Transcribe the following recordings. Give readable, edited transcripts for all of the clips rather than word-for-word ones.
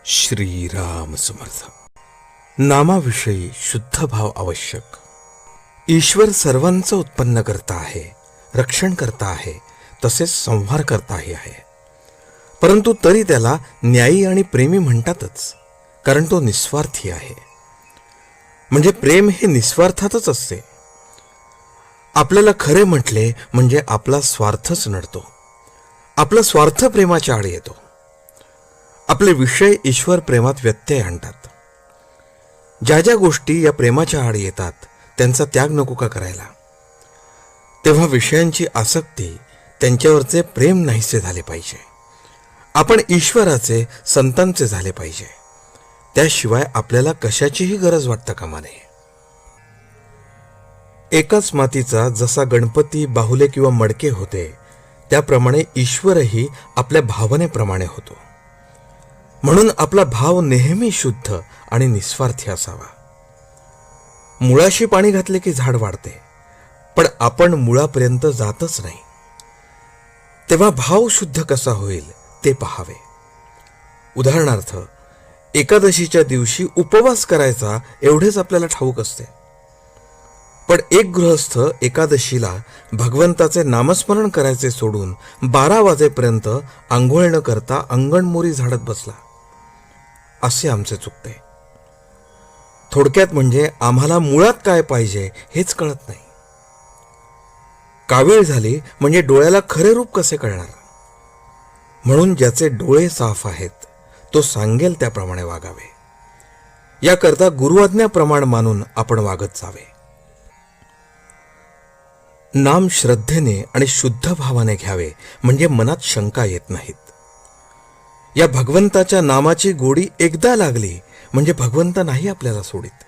श्रीराम समर्थ. नामाविषयी शुद्ध भाव आवश्यक. ईश्वर सर्वांचं उत्पन्न करता आहे, रक्षण करता आहे, तसेच संहार करताही आहे. परंतु तरी त्याला न्यायी आणि प्रेमी म्हणतातच, कारण तो निस्वार्थी आहे. म्हणजे प्रेम हे निस्वार्थातच असते. आपल्याला खरे म्हटले म्हणजे आपला स्वार्थच नडतो. आपला स्वार्थ प्रेमाच्या आड येतो. आपले विषय ईश्वर प्रेमात व्यत्यय आणतात. ज्या ज्या गोष्टी या प्रेमाच्या आड येतात त्यांचा त्याग नको का करायला? तेव्हा विषयांची आसक्ती, त्यांच्यावरचे प्रेम नाहीसे झाले पाहिजे. आपण ईश्वराचे, संतांचे झाले पाहिजे. त्याशिवाय आपल्याला कशाचीही गरज वाटता कामा नये. एकाच मातीचा जसा गणपती, बाहुले किंवा मडके होते, त्याप्रमाणे ईश्वरही आपल्या भावनेप्रमाणे होतो. म्हणून आपला भाव नेहमी शुद्ध आणि निस्वार्थी असावा. मुळाशी पाणी घातले की झाड वाढते, पण आपण मुळापर्यंत जातच नाही. तेव्हा भाव शुद्ध कसा होईल ते पहावे. उदाहरणार्थ, एकादशीच्या दिवशी उपवास करायचा एवढेच आपल्याला ठाऊक असते. पण एक गृहस्थ एकादशीला भगवंताचे नामस्मरण करायचे सोडून 12 वाजेपर्यंत आंघोळ न करता अंगणमोरी झाडत बसला. असे आमचे चुकते. थोडक्यात म्हणजे आम्हाला मुळात काय पाहिजे हेच कळत नाही. कावीळ झाली म्हणजे डोळ्याला खरे रूप कसे कळणार? म्हणून ज्याचे डोळे साफ आहेत तो सांगेल त्याप्रमाणे वागावे. याकरता गुरुआज्ञा प्रमाण मानून आपण वागत जावे. नाम श्रद्धेने आणि शुद्ध भावाने घ्यावे, म्हणजे मनात शंका येत नाहीत. या भगवंताच्या नामाची गोडी एकदा लागली म्हणजे भगवंत नाही आपल्याला सोडित.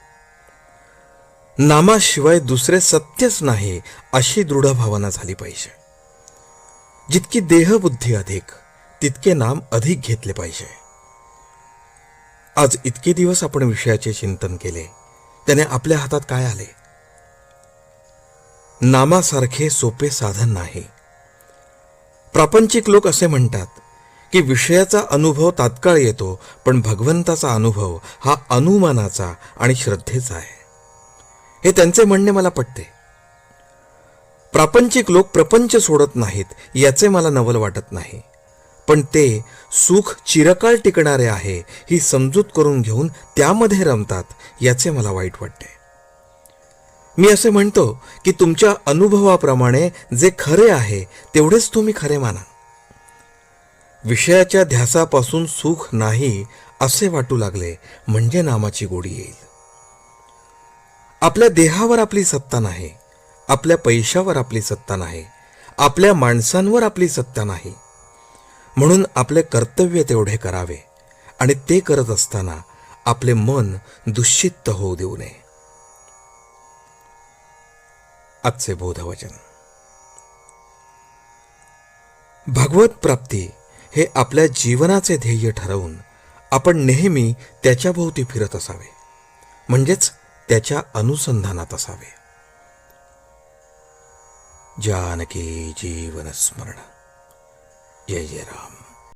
नामाशिवाय दुसरे सत्यच नाही अशी दृढ भावना झाली पाहिजे. जितकी देहबुद्धी अधिक, तितके नाम अधिक घेतले पाहिजे. आज इतके दिवस आपण विषयाचे चिंतन केले, त्याने आपल्या हातात काय आले? नामासारखे सोपे साधन नाही. प्रापंचिक लोक असे म्हणतात की विषयाचा अनुभव तात्काळ येतो, पण भगवंताचा अनुभव हा अनुमानाचा आणि श्रद्धेचा आहे. हे त्यांचे म्हणणे मला पटते. प्रापंचिक लोक प्रपंच सोडत नाहीत याचे मला नवल वाटत नाही, पण ते सुख चिरकाळ टिकणारे आहे ही समजूत करून घेऊन त्यामध्ये रमतात, याचे मला वाईट वाटते. मी असे म्हणतो की तुमच्या अनुभवाप्रमाणे जे खरे आहे तेवढेच तुम्ही खरे माना. विषयाच्या ध्यासापासून सुख नाही असे वाटू लागले म्हणजे नामाची गोडी येईल. आपल्या देहावर आपली सत्ता नाही, आपल्या पैशावर आपली सत्ता नाही, आपल्या माणसांवर आपली सत्ता नाही. म्हणून आपले कर्तव्य तेवढे करावे आणि ते करत असताना आपले मन दुश्चित्त होऊ देऊ नये. आजचे बोधवचन. भगवत प्राप्ती हे आपल्या जीवनाचे ध्येय ठरवून आपण नेहमी त्याच्याभोवती फिरत असावे, म्हणजेच त्याच्या अनुसंधानात असावे. जानकी जीवन स्मरण. जय जय राम.